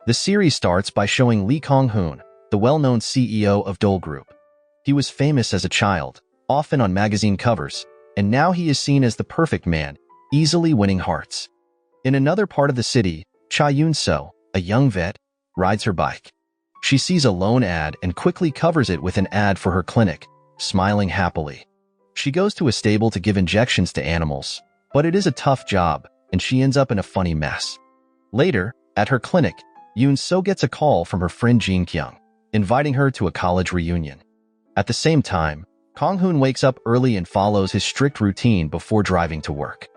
The series starts by showing Lee Kong-hoon, the well-known CEO of Dole Group. He was famous as a child, often on magazine covers, and now he is seen as the perfect man, easily winning hearts. In another part of the city, Cha Yoon-so, a young vet, rides her bike. She sees a loan ad and quickly covers it with an ad for her clinic, smiling happily. She goes to a stable to give injections to animals, but it is a tough job, and she ends up in a funny mess. Later, at her clinic, Yoon-so gets a call from her friend Jin Kyung, inviting her to a college reunion. At the same time, Kong-hoon wakes up early and follows his strict routine before driving to work.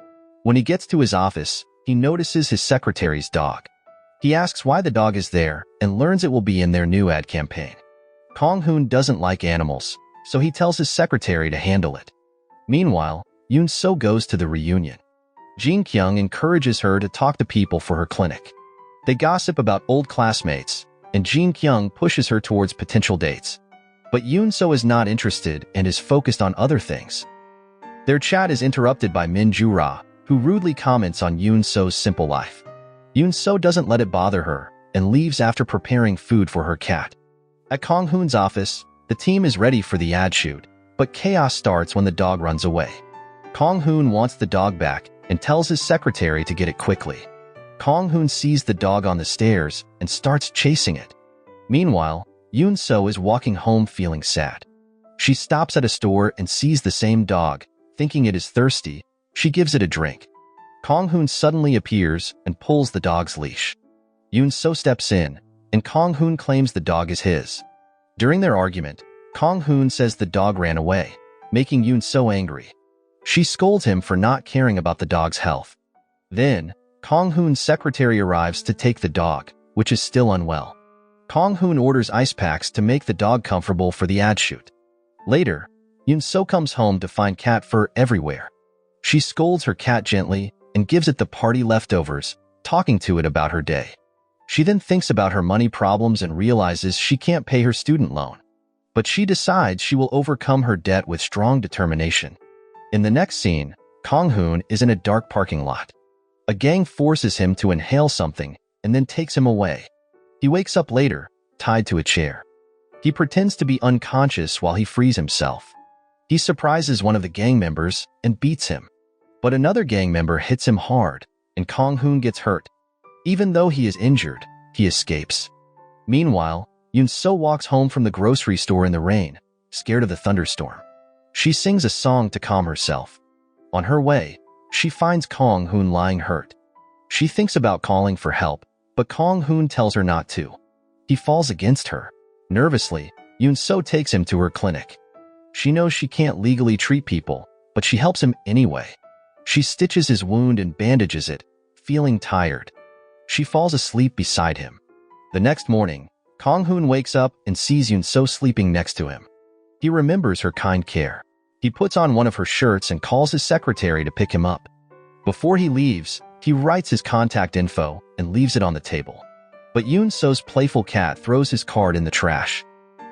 When he gets to his office, he notices his secretary's dog. He asks why the dog is there and learns it will be in their new ad campaign. Kong-hoon doesn't like animals, so he tells his secretary to handle it. Meanwhile, Yoon-so goes to the reunion. Jin Kyung encourages her to talk to people for her clinic. They gossip about old classmates, and Jin Kyung pushes her towards potential dates. But Yoon-so is not interested and is focused on other things. Their chat is interrupted by Min Ju-ra, who rudely comments on Yoon-so's simple life. Yoon-so doesn't let it bother her and leaves after preparing food for her cat. At Kong-hoon's office, the team is ready for the ad shoot, but chaos starts when the dog runs away. Kong-hoon wants the dog back and tells his secretary to get it quickly. Kong-hoon sees the dog on the stairs and starts chasing it. Meanwhile, Yoon-so is walking home feeling sad. She stops at a store and sees the same dog. Thinking it is thirsty, she gives it a drink. Kong-hoon suddenly appears and pulls the dog's leash. Yoon-so steps in, and Kong-hoon claims the dog is his. During their argument, Kong-hoon says the dog ran away, making Yoon-so angry. She scolds him for not caring about the dog's health. Then, Kong-hoon's secretary arrives to take the dog, which is still unwell. Kong-hoon orders ice packs to make the dog comfortable for the ad shoot. Later, Yoon-so comes home to find cat fur everywhere. She scolds her cat gently and gives it the party leftovers, talking to it about her day. She then thinks about her money problems and realizes she can't pay her student loan. But she decides she will overcome her debt with strong determination. In the next scene, Kong-hoon is in a dark parking lot. A gang forces him to inhale something and then takes him away. He wakes up later, tied to a chair. He pretends to be unconscious while he frees himself. He surprises one of the gang members and beats him. But another gang member hits him hard, and Kong-hoon gets hurt. Even though he is injured, he escapes. Meanwhile, Yoon-so walks home from the grocery store in the rain, scared of the thunderstorm. She sings a song to calm herself. On her way, she finds Kong-hoon lying hurt. She thinks about calling for help, but Kong-hoon tells her not to. He falls against her. Nervously, Yoon-so takes him to her clinic. She knows she can't legally treat people, but she helps him anyway. She stitches his wound and bandages it, feeling tired. She falls asleep beside him. The next morning, Kong-hoon wakes up and sees Yoon-so sleeping next to him. He remembers her kind care. He puts on one of her shirts and calls his secretary to pick him up. Before he leaves, he writes his contact info and leaves it on the table. But Yoon-so's playful cat throws his card in the trash.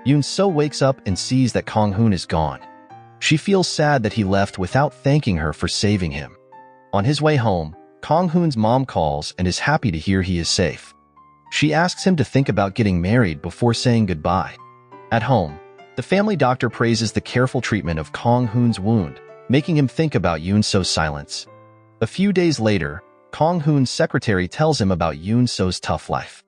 Yoon-so wakes up and sees that Kong-hoon is gone. She feels sad that he left without thanking her for saving him. On his way home, Kong-hoon's mom calls and is happy to hear he is safe. She asks him to think about getting married before saying goodbye. At home, the family doctor praises the careful treatment of Kong-hoon's wound, making him think about Yoon-so's silence. A few days later, Kong-hoon's secretary tells him about Yoon-so's tough life.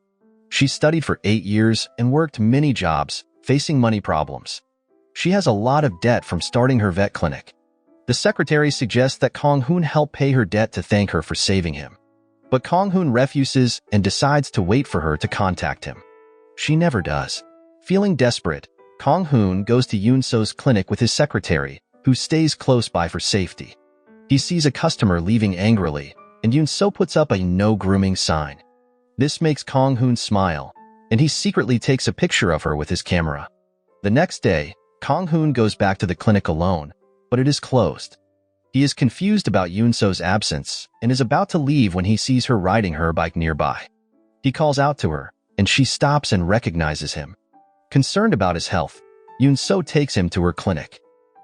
She studied for 8 years and worked many jobs, facing money problems. She has a lot of debt from starting her vet clinic. The secretary suggests that Kong-hoon help pay her debt to thank her for saving him. But Kong-hoon refuses and decides to wait for her to contact him. She never does. Feeling desperate, Kong-hoon goes to Yoon-so's clinic with his secretary, who stays close by for safety. He sees a customer leaving angrily, and Yoon-so puts up a no grooming sign. This makes Kong-hoon smile, and he secretly takes a picture of her with his camera. The next day, Kong-hoon goes back to the clinic alone, but it is closed. He is confused about Yoon-so's absence and is about to leave when he sees her riding her bike nearby. He calls out to her, and she stops and recognizes him. Concerned about his health, Yoon-so takes him to her clinic.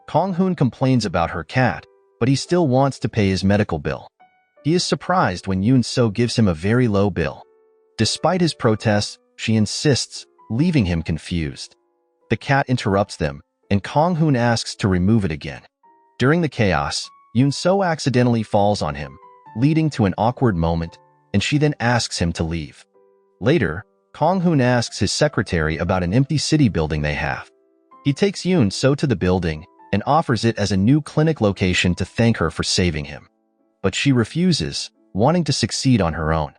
Kong-hoon complains about her cat, but he still wants to pay his medical bill. He is surprised when Yoon-so gives him a very low bill. Despite his protests, she insists, leaving him confused. The cat interrupts them, and Kong-hoon asks to remove it again. During the chaos, Yoon-so accidentally falls on him, leading to an awkward moment, and she then asks him to leave. Later, Kong-hoon asks his secretary about an empty city building they have. He takes Yoon-so to the building and offers it as a new clinic location to thank her for saving him. But she refuses, wanting to succeed on her own.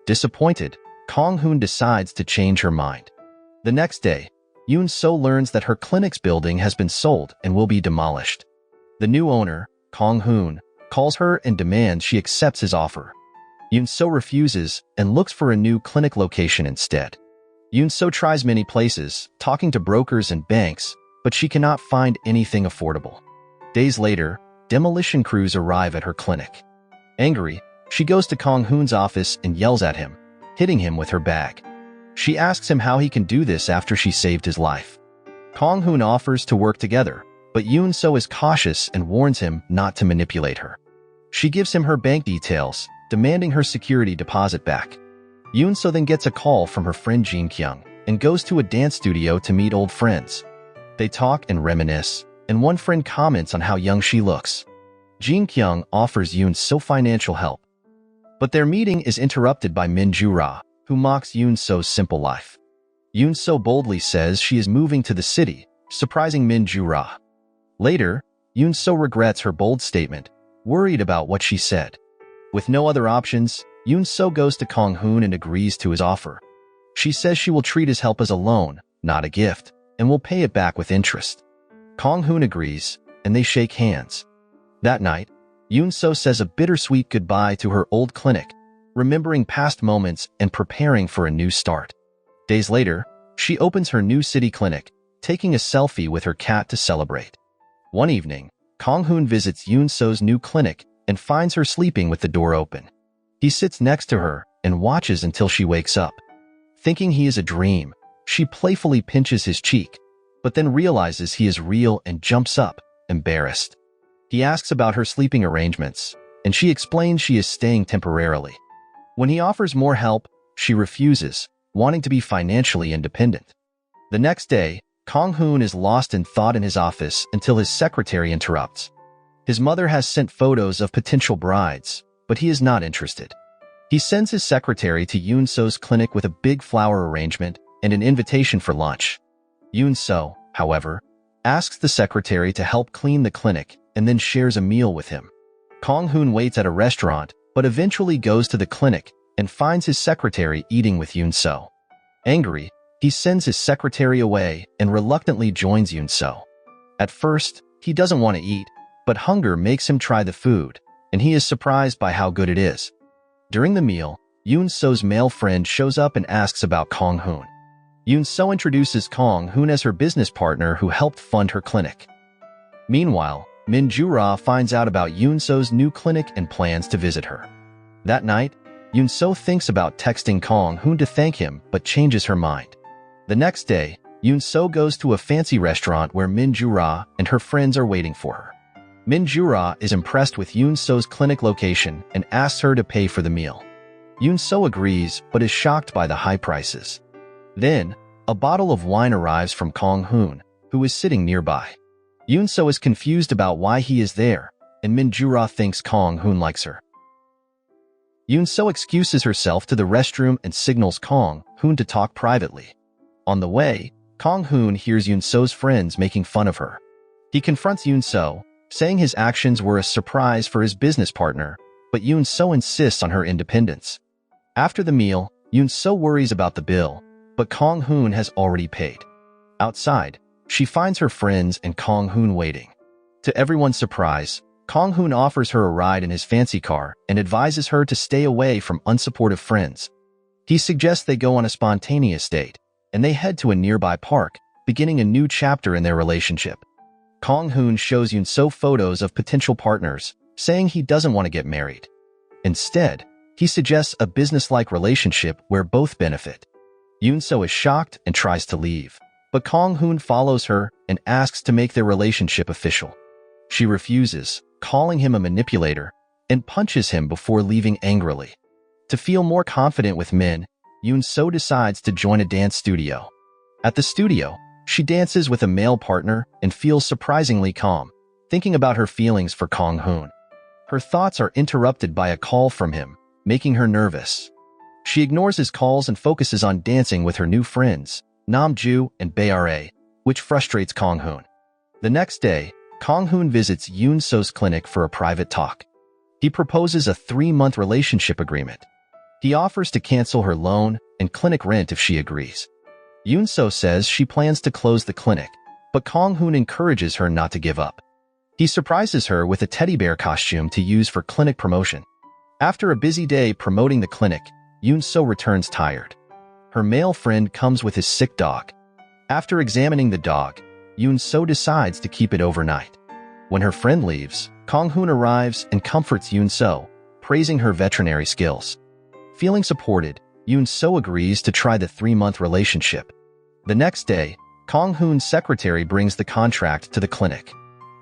Disappointed, Kong-hoon decides to change her mind. The next day, Yoon-so learns that her clinic's building has been sold and will be demolished. The new owner, Kong-hoon, calls her and demands she accepts his offer. Yoon-so refuses and looks for a new clinic location instead. Yoon-so tries many places, talking to brokers and banks, but she cannot find anything affordable. Days later, demolition crews arrive at her clinic. Angry, she goes to Kong-hoon's office and yells at him, hitting him with her bag. She asks him how he can do this after she saved his life. Kong-hoon offers to work together, but Yoon-so is cautious and warns him not to manipulate her. She gives him her bank details, demanding her security deposit back. Yoon-so then gets a call from her friend Jin-kyung and goes to a dance studio to meet old friends. They talk and reminisce, and one friend comments on how young she looks. Jin-kyung offers Yoon-so financial help. But their meeting is interrupted by Min-ju-ra, who mocks Yoon-so's simple life. Yoon-so boldly says she is moving to the city, surprising Min-ju-ra. Later, Yoon-so regrets her bold statement, worried about what she said. With no other options, Yoon-so goes to Kong-hoon and agrees to his offer. She says she will treat his help as a loan, not a gift, and will pay it back with interest. Kong-hoon agrees, and they shake hands. That night, Yoon-so says a bittersweet goodbye to her old clinic, remembering past moments and preparing for a new start. Days later, she opens her new city clinic, taking a selfie with her cat to celebrate. One evening, Kong-hoon visits Yoon-so's new clinic and finds her sleeping with the door open. He sits next to her and watches until she wakes up. Thinking he is a dream, she playfully pinches his cheek, but then realizes he is real and jumps up, embarrassed. He asks about her sleeping arrangements, and she explains she is staying temporarily. When he offers more help, she refuses, wanting to be financially independent. The next day, Kong-hoon is lost in thought in his office until his secretary interrupts. His mother has sent photos of potential brides, but he is not interested. He sends his secretary to Yoon-so's clinic with a big flower arrangement and an invitation for lunch. Yoon-so, however, asks the secretary to help clean the clinic and then shares a meal with him. Kong-hoon waits at a restaurant, but eventually goes to the clinic and finds his secretary eating with Yoon-so. Angry, he sends his secretary away and reluctantly joins Yoon-so. At first, he doesn't want to eat, but hunger makes him try the food, and he is surprised by how good it is. During the meal, Yoon-so's male friend shows up and asks about Kong-hoon. Yoon-so introduces Kong-hoon as her business partner who helped fund her clinic. Meanwhile, Min-ju-ra finds out about Yoon-so's new clinic and plans to visit her. That night, Yoon-so thinks about texting Kong-hoon to thank him but changes her mind. The next day, Yoon-so goes to a fancy restaurant where Min-ju-ra and her friends are waiting for her. Min-ju-ra is impressed with Yoon-so's clinic location and asks her to pay for the meal. Yoon-so agrees but is shocked by the high prices. Then, a bottle of wine arrives from Kong-hoon, who is sitting nearby. Yoon-so is confused about why he is there, and Min-ju-ra thinks Kong-hoon likes her. Yoon-so excuses herself to the restroom and signals Kong-hoon to talk privately. On the way, Kong-hoon hears Yoon-so's friends making fun of her. He confronts Yoon-so, saying his actions were a surprise for his business partner, but Yoon-so insists on her independence. After the meal, Yoon-so worries about the bill, but Kong-hoon has already paid. Outside, she finds her friends and Kong-hoon waiting. To everyone's surprise, Kong-hoon offers her a ride in his fancy car and advises her to stay away from unsupportive friends. He suggests they go on a spontaneous date, and they head to a nearby park, beginning a new chapter in their relationship. Kong-hoon shows Yoon-so photos of potential partners, saying he doesn't want to get married. Instead, he suggests a business-like relationship where both benefit. Yoon-so is shocked and tries to leave, but Kong-hoon follows her and asks to make their relationship official. She refuses, calling him a manipulator, and punches him before leaving angrily. To feel more confident with men, Yoon-so decides to join a dance studio. At the studio, she dances with a male partner and feels surprisingly calm, thinking about her feelings for Kang-hoon. Her thoughts are interrupted by a call from him, making her nervous. She ignores his calls and focuses on dancing with her new friends, Namju and Bara, which frustrates Kang-hoon. The next day, Kang-hoon visits Yoon-so's clinic for a private talk. He proposes a 3-month relationship agreement. He offers to cancel her loan and clinic rent if she agrees. Yoon-so says she plans to close the clinic, but Kang-hoon encourages her not to give up. He surprises her with a teddy bear costume to use for clinic promotion. After a busy day promoting the clinic, Yoon-so returns tired. Her male friend comes with his sick dog. After examining the dog, Yoon-so decides to keep it overnight. When her friend leaves, Kang-hoon arrives and comforts Yoon-so, praising her veterinary skills. Feeling supported, Yoon-so agrees to try the 3-month relationship. The next day, Kang-hoon's secretary brings the contract to the clinic.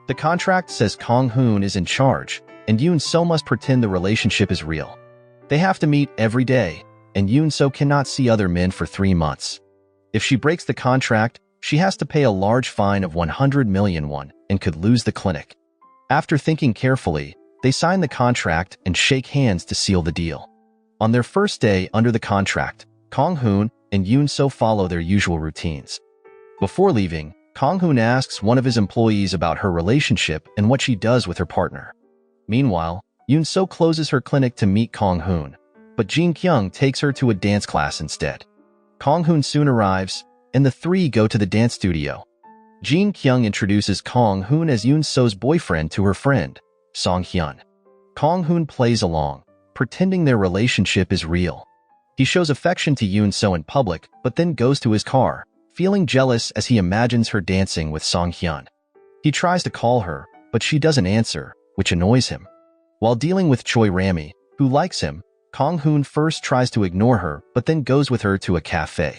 The contract says Kang-hoon is in charge, and Yoon-so must pretend the relationship is real. They have to meet every day, and Yoon-so cannot see other men for 3 months. If she breaks the contract, she has to pay a large fine of 100 million won and could lose the clinic. After thinking carefully, they sign the contract and shake hands to seal the deal. On their first day under the contract, Kang-hoon and Yoon-so follow their usual routines. Before leaving, Kang-hoon asks one of his employees about her relationship and what she does with her partner. Meanwhile, Yoon-so closes her clinic to meet Kang-hoon, but Jin-kyung takes her to a dance class instead. Kang-hoon soon arrives, and the three go to the dance studio. Jin-kyung introduces Kang-hoon as Yoon-so's boyfriend to her friend, Song-hyun. Kang-hoon plays along, pretending their relationship is real. He shows affection to Yoon-so in public, but then goes to his car, feeling jealous as he imagines her dancing with Song-hyun. He tries to call her, but she doesn't answer, which annoys him. While dealing with Choi Rami, who likes him, Kang-hoon first tries to ignore her, but then goes with her to a cafe.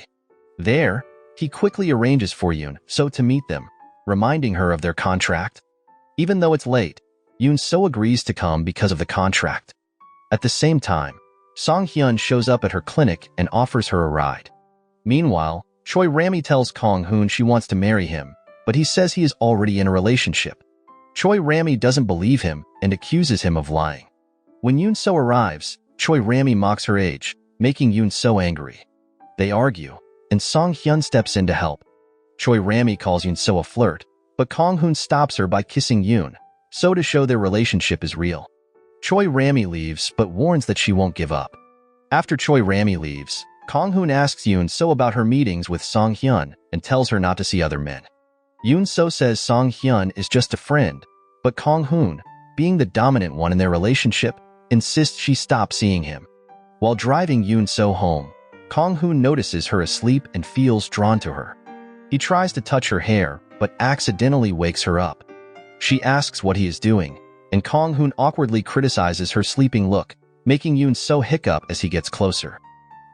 There, he quickly arranges for Yoon-so to meet them, reminding her of their contract. Even though it's late, Yoon-so agrees to come because of the contract. At the same time, Song-hyun shows up at her clinic and offers her a ride. Meanwhile, Choi Rami tells Kang-hoon she wants to marry him, but he says he is already in a relationship. Choi Rami doesn't believe him and accuses him of lying. When Yoon-so arrives, Choi Rami mocks her age, making Yoon-so angry. They argue, and Song-hyun steps in to help. Choi Rami calls Yoon-so a flirt, but Kang-hoon stops her by kissing Yoon-so to show their relationship is real. Choi Rami leaves but warns that she won't give up. After Choi Rami leaves, Kang-hoon asks Yoon-so about her meetings with Song-hyun and tells her not to see other men. Yoon-so says Song-hyun is just a friend, but Kang-hoon, being the dominant one in their relationship, insists she stop seeing him. While driving Yoon-so home, Kang-hoon notices her asleep and feels drawn to her. He tries to touch her hair, but accidentally wakes her up. She asks what he is doing, and Kang-hoon awkwardly criticizes her sleeping look, making Yoon-so hiccup as he gets closer.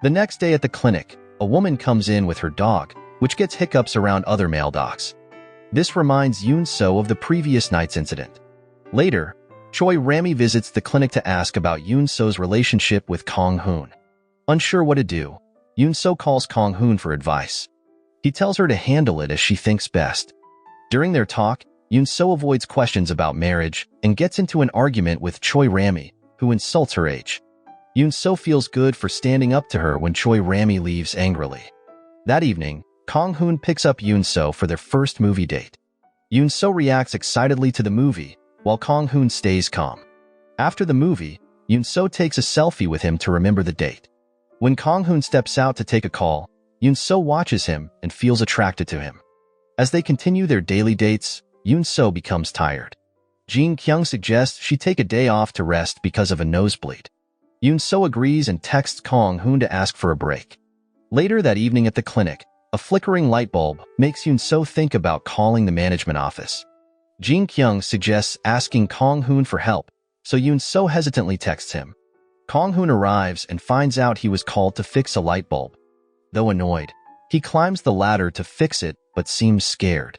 The next day at the clinic, a woman comes in with her dog, which gets hiccups around other male dogs. This reminds Yoon-so of the previous night's incident. Later, Choi Rami visits the clinic to ask about Yoon-so's relationship with Kang-hoon. Unsure what to do, Yoon-so calls Kang-hoon for advice. He tells her to handle it as she thinks best. During their talk, Yoon-so avoids questions about marriage and gets into an argument with Choi Rami, who insults her age. Yoon-so feels good for standing up to her when Choi Rami leaves angrily. That evening, Kang-hoon picks up Yoon-so for their first movie date. Yoon-so reacts excitedly to the movie, while Kang-hoon stays calm. After the movie, Yoon-so takes a selfie with him to remember the date. When Kang-hoon steps out to take a call, Yoon-so watches him and feels attracted to him. As they continue their daily dates, Yoon-so becomes tired. Jin-kyung suggests she take a day off to rest because of a nosebleed. Yoon-so agrees and texts Kang-hoon to ask for a break. Later that evening at the clinic, a flickering light bulb makes Yoon-so think about calling the management office. Jin-kyung suggests asking Kang-hoon for help, so Yoon-so hesitantly texts him. Kang-hoon arrives and finds out he was called to fix a light bulb. Though annoyed, he climbs the ladder to fix it but seems scared.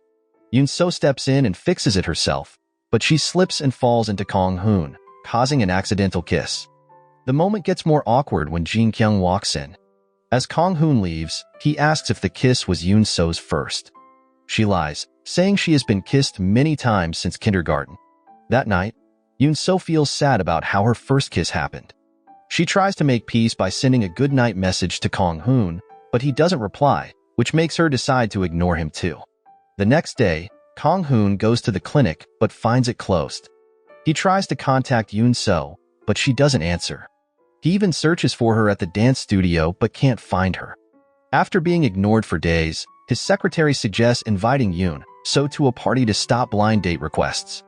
Yoon-so steps in and fixes it herself, but she slips and falls into Kang-hoon, causing an accidental kiss. The moment gets more awkward when Jin-kyung walks in. As Kong Hoon leaves, he asks if the kiss was Yoon So's first. She lies, saying she has been kissed many times since kindergarten. That night, Yoon So feels sad about how her first kiss happened. She tries to make peace by sending a goodnight message to Kong Hoon, but he doesn't reply, which makes her decide to ignore him too. The next day, Kong Hoon goes to the clinic but finds it closed. He tries to contact Yoon So, but she doesn't answer. He even searches for her at the dance studio but can't find her. After being ignored for days, his secretary suggests inviting Yoon So to a party to stop blind date requests.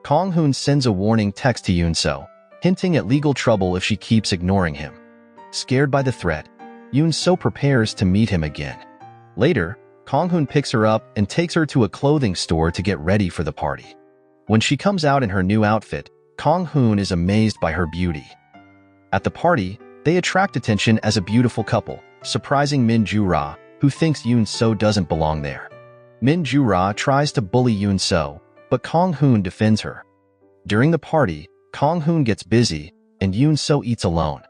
Kong Hoon sends a warning text to Yoon So, hinting at legal trouble if she keeps ignoring him. Scared by the threat, Yoon So prepares to meet him again. Later, Kong Hoon picks her up and takes her to a clothing store to get ready for the party. When she comes out in her new outfit, Kong Hoon is amazed by her beauty. At the party, they attract attention as a beautiful couple, surprising Min Ju-ra, who thinks Yoon So doesn't belong there. Min Ju-ra tries to bully Yoon So, but Kong Hoon defends her. During the party, Kong Hoon gets busy, and Yoon So eats alone.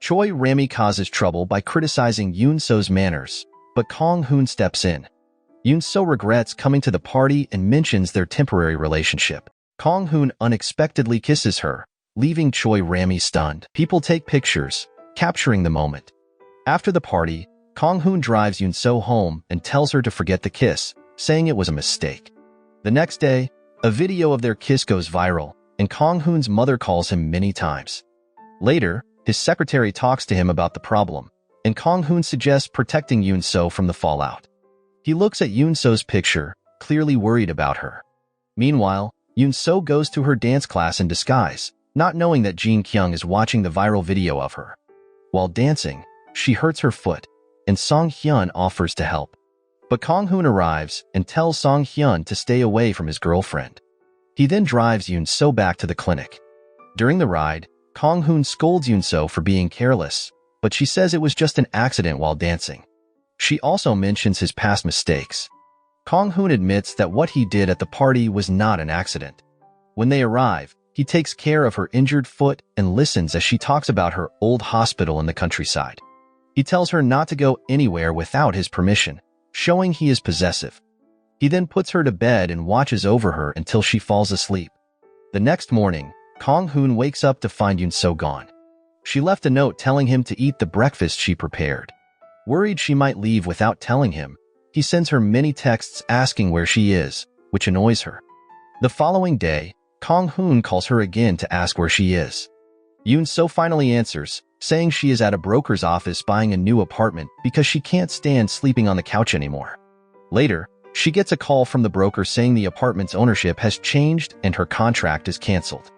Choi Rami causes trouble by criticizing Yoon So's manners, but Kong Hoon steps in. Yoon So regrets coming to the party and mentions their temporary relationship. Kong Hoon unexpectedly kisses her, leaving Choi Rami stunned. People take pictures, capturing the moment. After the party, Kong Hoon drives Yoon So home and tells her to forget the kiss, saying it was a mistake. The next day, a video of their kiss goes viral, and Kong Hoon's mother calls him many times. Later, his secretary talks to him about the problem, and Kong Hoon suggests protecting Yoon So from the fallout. He looks at Yoon So's picture, clearly worried about her. Meanwhile, Yoon So goes to her dance class in disguise, not knowing that Jin Kyung is watching the viral video of her. While dancing, she hurts her foot, and Song Hyun offers to help. But Kong Hoon arrives and tells Song Hyun to stay away from his girlfriend. He then drives Yoon So back to the clinic. During the ride, Kong Hoon scolds Yoon So for being careless, but she says it was just an accident while dancing. She also mentions his past mistakes. Kong Hoon admits that what he did at the party was not an accident. When they arrive, he takes care of her injured foot and listens as she talks about her old hospital in the countryside. He tells her not to go anywhere without his permission, showing he is possessive. He then puts her to bed and watches over her until she falls asleep. The next morning, Kong Hoon wakes up to find Yoon So gone. She left a note telling him to eat the breakfast she prepared. Worried she might leave without telling him, he sends her many texts asking where she is, which annoys her. The following day, Kong Hoon calls her again to ask where she is. Yoon So finally answers, saying she is at a broker's office buying a new apartment because she can't stand sleeping on the couch anymore. Later, she gets a call from the broker saying the apartment's ownership has changed and her contract is canceled.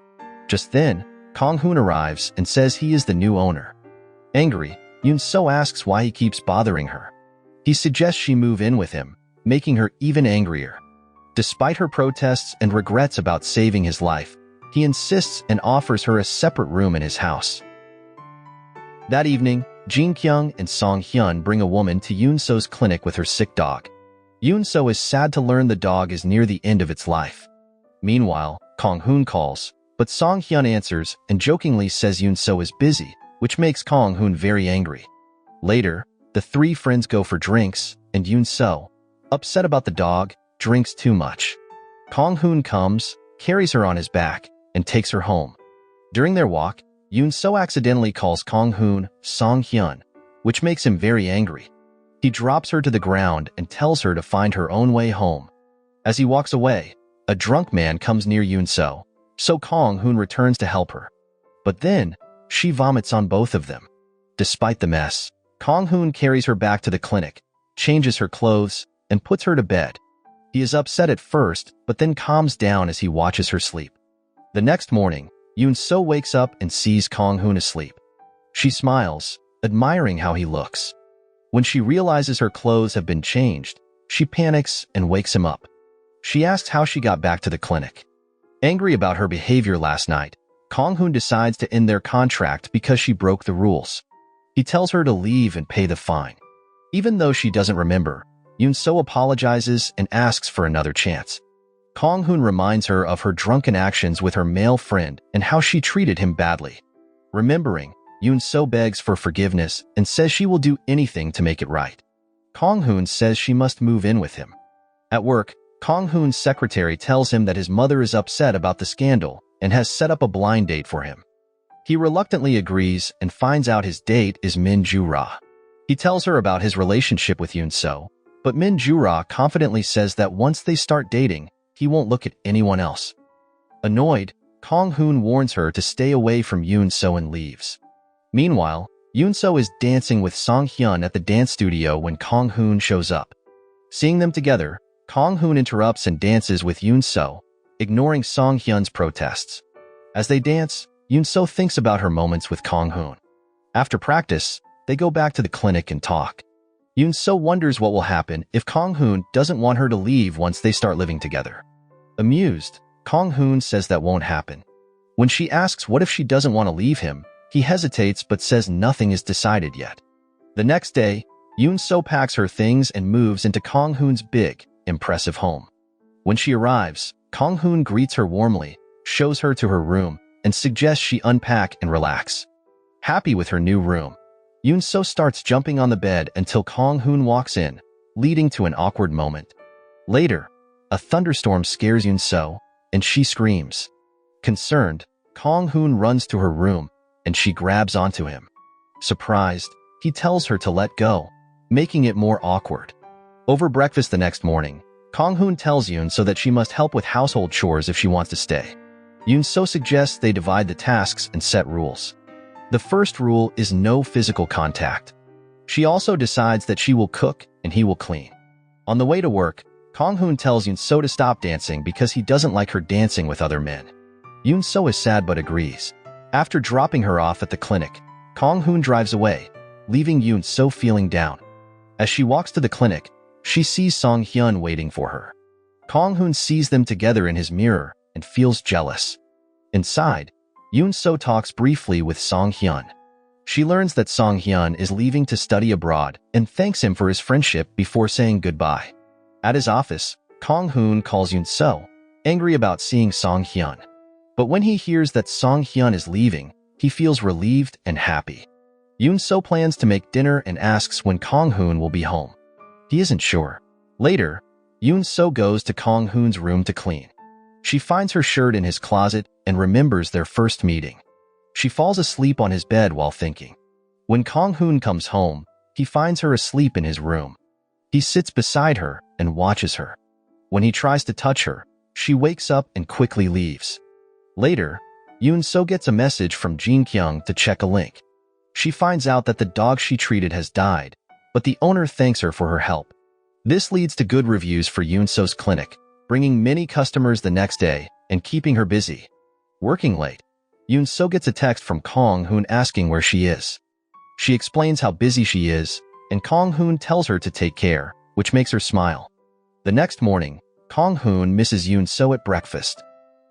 Just then, Kong Hoon arrives and says he is the new owner. Angry, Yoon So asks why he keeps bothering her. He suggests she move in with him, making her even angrier. Despite her protests and regrets about saving his life, he insists and offers her a separate room in his house. That evening, Jin Kyung and Song Hyun bring a woman to Yoon So's clinic with her sick dog. Yoon So is sad to learn the dog is near the end of its life. Meanwhile, Kong Hoon calls, but Song Hyun answers and jokingly says Yoon So is busy, which makes Kong Hoon very angry. Later, the three friends go for drinks, and Yoon So, upset about the dog, drinks too much. Kong Hoon comes, carries her on his back, and takes her home. During their walk, Yoon So accidentally calls Kong Hoon Song Hyun, which makes him very angry. He drops her to the ground and tells her to find her own way home. As he walks away, a drunk man comes near Yoon So, so Kong Hoon returns to help her. But then, she vomits on both of them. Despite the mess, Kong Hoon carries her back to the clinic, changes her clothes, and puts her to bed. He is upset at first, but then calms down as he watches her sleep. The next morning, Yoon So wakes up and sees Kong Hoon asleep. She smiles, admiring how he looks. When she realizes her clothes have been changed, she panics and wakes him up. She asks how she got back to the clinic. Angry about her behavior last night, Kong Hoon decides to end their contract because she broke the rules. He tells her to leave and pay the fine. Even though she doesn't remember, Yoon So apologizes and asks for another chance. Kong Hoon reminds her of her drunken actions with her male friend and how she treated him badly. Remembering, Yoon-soo begs for forgiveness and says she will do anything to make it right. Kong-hoon says she must move in with him. At work, Kong-hoon's secretary tells him that his mother is upset about the scandal and has set up a blind date for him. He reluctantly agrees and finds out his date is Min Joo-ra. He tells her about his relationship with Yoon-soo, but Min Joo-ra confidently says that once they start dating, he won't look at anyone else. Annoyed, Kong-hoon warns her to stay away from Yoon-soo and leaves. Meanwhile, Yoon-soo is dancing with Song-hyun at the dance studio when Kong-hoon shows up. Seeing them together, Kong-hoon interrupts and dances with Yoon-soo, ignoring Song-hyun's protests. As they dance, Yoon-soo thinks about her moments with Kong-hoon. After practice, they go back to the clinic and talk. Yoon-soo wonders what will happen if Kong-hoon doesn't want her to leave once they start living together. Amused, Kong-hoon says that won't happen. When she asks what if she doesn't want to leave him, he hesitates but says nothing is decided yet. The next day, Yoon-soo packs her things and moves into Kong-hoon's big, impressive home. When she arrives, Kong-hoon greets her warmly, shows her to her room, and suggests she unpack and relax. Happy with her new room, Yoon-soo starts jumping on the bed until Kong-hoon walks in, leading to an awkward moment. Later, a thunderstorm scares Yoon-soo, and she screams. Concerned, Kong-hoon runs to her room, and she grabs onto him. Surprised, he tells her to let go, making it more awkward. Over breakfast the next morning, Kong-hoon tells Yoon-soo that she must help with household chores if she wants to stay. Yoon-soo suggests they divide the tasks and set rules. The first rule is no physical contact. She also decides that she will cook and he will clean. On the way to work, Kong-hoon tells Yoon-soo to stop dancing because he doesn't like her dancing with other men. Yoon-soo is sad but agrees. After dropping her off at the clinic, Kong-hoon drives away, leaving Yoon-soo feeling down. As she walks to the clinic, she sees Song-hyun waiting for her. Kong-hoon sees them together in his mirror and feels jealous. Inside, Yoon-soo talks briefly with Song-hyun. She learns that Song-hyun is leaving to study abroad and thanks him for his friendship before saying goodbye. At his office, Kong-hoon calls Yoon-soo, angry about seeing Song-hyun. But when he hears that Song-hyun is leaving, he feels relieved and happy. Yoon-soo plans to make dinner and asks when Kong-hoon will be home. He isn't sure. Later, Yoon-soo goes to Kong-hoon's room to clean. She finds her shirt in his closet and remembers their first meeting. She falls asleep on his bed while thinking. When Kong-hoon comes home, he finds her asleep in his room. He sits beside her and watches her. When he tries to touch her, she wakes up and quickly leaves. Later, Yoon-soo gets a message from Jin-kyung to check a link. She finds out that the dog she treated has died, but the owner thanks her for her help. This leads to good reviews for Yoon-soo's clinic, bringing many customers the next day and keeping her busy. Working late, Yoon-soo gets a text from Kong-hoon asking where she is. She explains how busy she is, and Kong-hoon tells her to take care, which makes her smile. The next morning, Kong-hoon misses Yoon-soo at breakfast.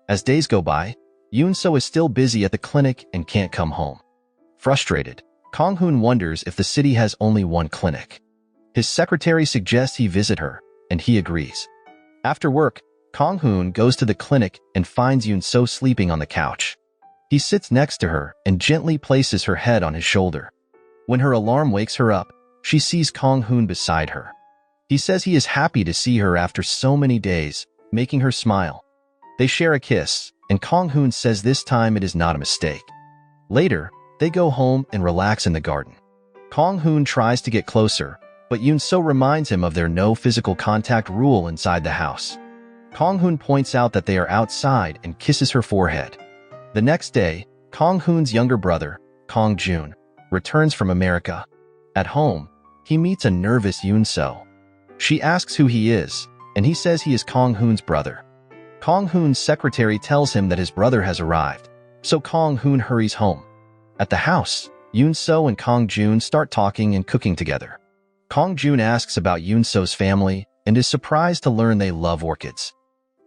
As days go by, Yoon-soo is still busy at the clinic and can't come home. Frustrated, Kong-hoon wonders if the city has only one clinic. His secretary suggests he visit her, and he agrees. After work, Kong-hoon goes to the clinic and finds Yoon-soo sleeping on the couch. He sits next to her and gently places her head on his shoulder. When her alarm wakes her up, she sees Kong-hoon beside her. He says he is happy to see her after so many days, making her smile. They share a kiss, and Kong-hoon says this time it is not a mistake. Later, they go home and relax in the garden. Kong-hoon tries to get closer, but Yoon-soo reminds him of their no physical contact rule inside the house. Kong-hoon points out that they are outside and kisses her forehead. The next day, Kong-hoon's younger brother, Kong-jun, returns from America. At home, he meets a nervous Yoon-soo. She asks who he is, and he says he is Kong-hoon's brother. Kong-hoon's secretary tells him that his brother has arrived, so Kong-hoon hurries home. At the house, Yoon-soo and Kong-jun start talking and cooking together. Kong-jun asks about Yoon-soo's family and is surprised to learn they love orchids.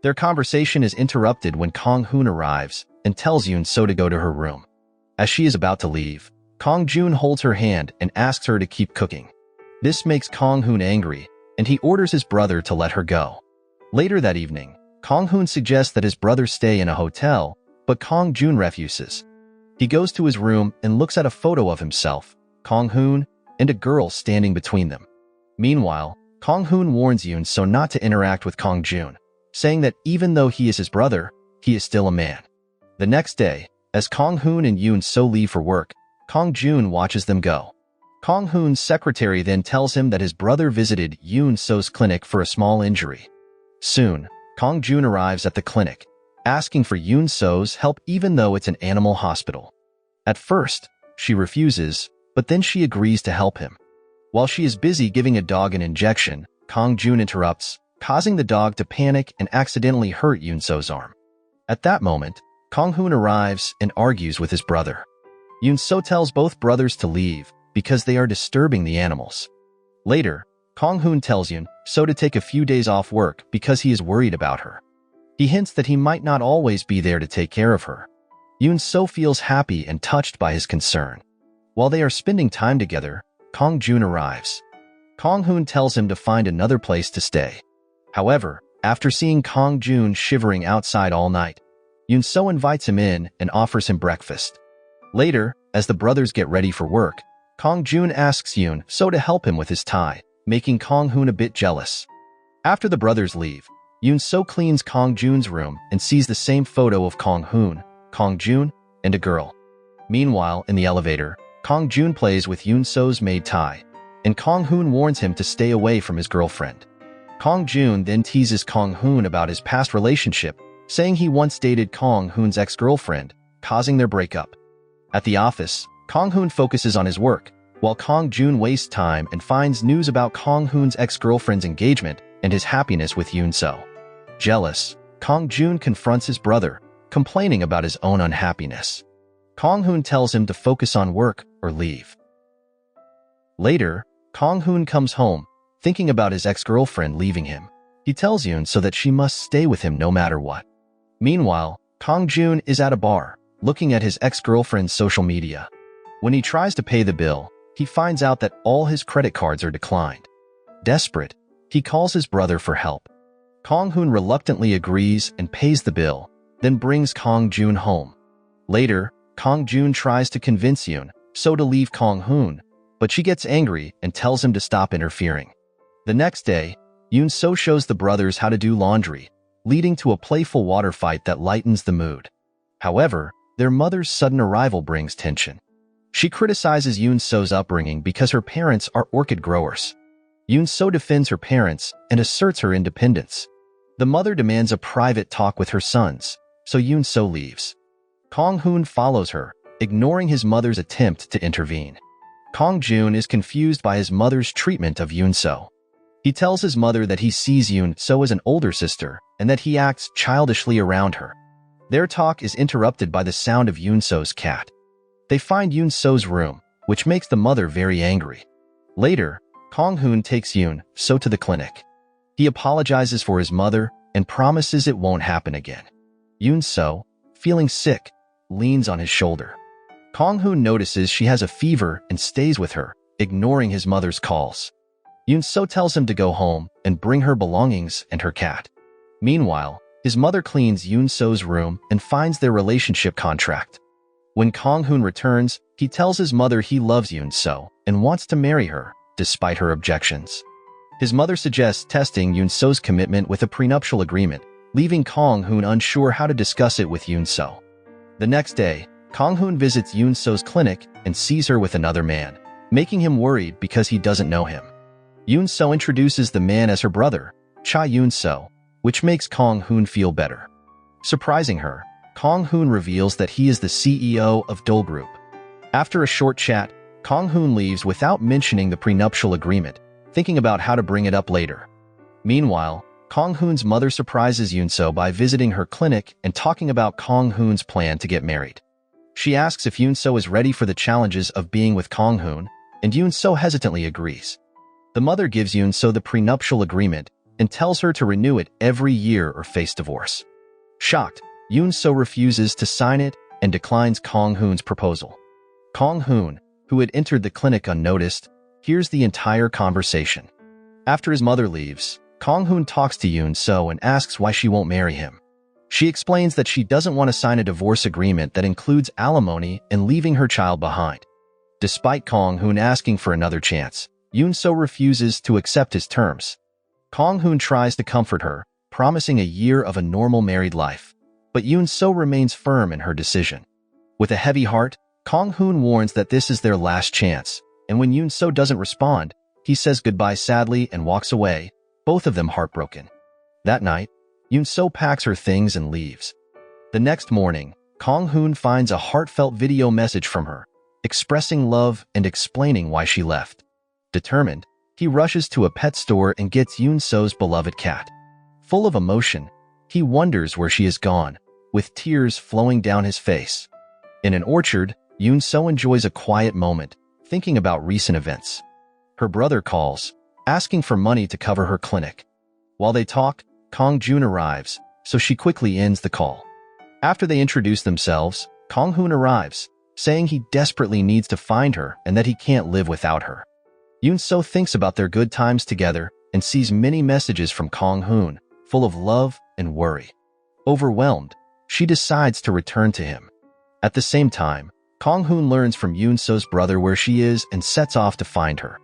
Their conversation is interrupted when Kong-hoon arrives and tells Yoon-soo to go to her room. As she is about to leave, Kong-jun holds her hand and asks her to keep cooking. This makes Kong-hoon angry, and he orders his brother to let her go. Later that evening, Kong-hoon suggests that his brother stay in a hotel, but Kong-jun refuses. He goes to his room and looks at a photo of himself, Kong Hoon, and a girl standing between them. Meanwhile, Kong Hoon warns Yoon So not to interact with Kong Jun, saying that even though he is his brother, he is still a man. The next day, as Kong Hoon and Yoon So leave for work, Kong Jun watches them go. Kong Hoon's secretary then tells him that his brother visited Yoon So's clinic for a small injury. Soon, Kong Jun arrives at the clinic, asking for Yoon So's help even though it's an animal hospital. At first, she refuses, but then she agrees to help him. While she is busy giving a dog an injection, Kong Jun interrupts, causing the dog to panic and accidentally hurt Yoon So's arm. At that moment, Kong Hoon arrives and argues with his brother. Yoon So tells both brothers to leave because they are disturbing the animals. Later, Kong Hoon tells Yoon So to take a few days off work because he is worried about her. He hints that he might not always be there to take care of her. Yoon So feels happy and touched by his concern. While they are spending time together, Kong Jun arrives. Kong Hoon tells him to find another place to stay. However, after seeing Kong Jun shivering outside all night, Yoon So invites him in and offers him breakfast. Later, as the brothers get ready for work, Kong Jun asks Yoon So to help him with his tie, making Kong Hoon a bit jealous. After the brothers leave, Yoon So cleans Kong Jun's room and sees the same photo of Kong Hoon, Kong Jun, and a girl. Meanwhile, in the elevator, Kong Jun plays with Yoon So's maid Tai, and Kong Hoon warns him to stay away from his girlfriend. Kong Jun then teases Kong Hoon about his past relationship, saying he once dated Kong Hoon's ex-girlfriend, causing their breakup. At the office, Kong Hoon focuses on his work, while Kong Jun wastes time and finds news about Kong Hoon's ex-girlfriend's engagement and his happiness with Yoon So. Jealous, Kong Jun confronts his brother, complaining about his own unhappiness. Kong Hoon tells him to focus on work or leave. Later, Kong Hoon comes home, thinking about his ex-girlfriend leaving him. He tells Yoon So that she must stay with him no matter what. Meanwhile, Kong Jun is at a bar, looking at his ex-girlfriend's social media. When he tries to pay the bill, he finds out that all his credit cards are declined. Desperate, he calls his brother for help. Kong Hoon reluctantly agrees and pays the bill, then brings Kong Jun home. Later, Kong Jun tries to convince Yoon So to leave Kong Hoon, but she gets angry and tells him to stop interfering. The next day, Yoon So shows the brothers how to do laundry, leading to a playful water fight that lightens the mood. However, their mother's sudden arrival brings tension. She criticizes Yoon So's upbringing because her parents are orchid growers. Yoon So defends her parents and asserts her independence. The mother demands a private talk with her sons, so Yoon So leaves. Kong Hoon follows her, ignoring his mother's attempt to intervene. Kong Jun is confused by his mother's treatment of Yoon So. He tells his mother that he sees Yoon So as an older sister and that he acts childishly around her. Their talk is interrupted by the sound of Yoon So's cat. They find Yoon So's room, which makes the mother very angry. Later, Kong Hoon takes Yoon So to the clinic. He apologizes for his mother and promises it won't happen again. Yoon So, feeling sick, leans on his shoulder. Kong Hoon notices she has a fever and stays with her, ignoring his mother's calls. Yoon So tells him to go home and bring her belongings and her cat. Meanwhile, his mother cleans Yoon So's room and finds their relationship contract. When Kong Hoon returns, he tells his mother he loves Yoon So and wants to marry her, despite her objections. His mother suggests testing Yoon So's commitment with a prenuptial agreement, leaving Kong Hoon unsure how to discuss it with Yoon So. The next day, Kong Hoon visits Yoon So's clinic and sees her with another man, making him worried because he doesn't know him. Yoon So introduces the man as her brother, Cha Yoon So, which makes Kong Hoon feel better. Surprising her, Kong Hoon reveals that he is the CEO of Dole Group. After a short chat, Kong Hoon leaves without mentioning the prenuptial agreement, thinking about how to bring it up later. Meanwhile, Kong Hoon's mother surprises Yoon So by visiting her clinic and talking about Kong Hoon's plan to get married. She asks if Yoon So is ready for the challenges of being with Kong Hoon, and Yoon So hesitantly agrees. The mother gives Yoon So the prenuptial agreement and tells her to renew it every year or face divorce. Shocked, Yoon So refuses to sign it and declines Kong Hoon's proposal. Kong Hoon, who had entered the clinic unnoticed, hears the entire conversation. After his mother leaves, Kong Hoon talks to Yoon So and asks why she won't marry him. She explains that she doesn't want to sign a divorce agreement that includes alimony and leaving her child behind. Despite Kong Hoon asking for another chance, Yoon-soo refuses to accept his terms. Kong Hoon tries to comfort her, promising a year of a normal married life, but Yoon-soo remains firm in her decision. With a heavy heart, Kong Hoon warns that this is their last chance, and when Yoon-soo doesn't respond, he says goodbye sadly and walks away, both of them heartbroken. That night, Yoon-soo packs her things and leaves. The next morning, Kong Hoon finds a heartfelt video message from her, expressing love and explaining why she left. Determined, he rushes to a pet store and gets Yoon-soo's beloved cat. Full of emotion, he wonders where she is gone, with tears flowing down his face. In an orchard, Yoon-soo enjoys a quiet moment, thinking about recent events. Her brother calls, asking for money to cover her clinic. While they talk, Kong Joon arrives, so she quickly ends the call. After they introduce themselves, Kong Hoon arrives, saying he desperately needs to find her and that he can't live without her. Yoon-soo thinks about their good times together and sees many messages from Kong Hoon, full of love and worry. Overwhelmed, she decides to return to him. At the same time, Kong Hoon learns from Yoon-soo's brother where she is and sets off to find her.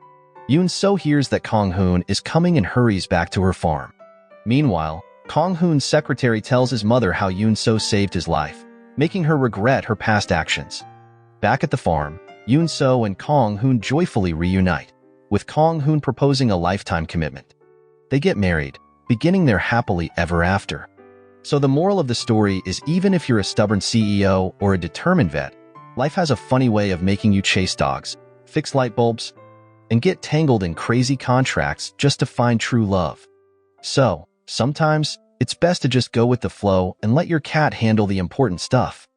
Yoon-soo hears that Kong Hoon is coming and hurries back to her farm. Meanwhile, Kong Hoon's secretary tells his mother how Yoon-soo saved his life, making her regret her past actions. Back at the farm, Yoon-soo and Kong Hoon joyfully reunite, with Kong Hoon proposing a lifetime commitment. They get married, beginning their happily ever after. So the moral of the story is even if you're a stubborn CEO or a determined vet, life has a funny way of making you chase dogs, fix light bulbs, and get tangled in crazy contracts just to find true love. So, sometimes, it's best to just go with the flow and let your cat handle the important stuff.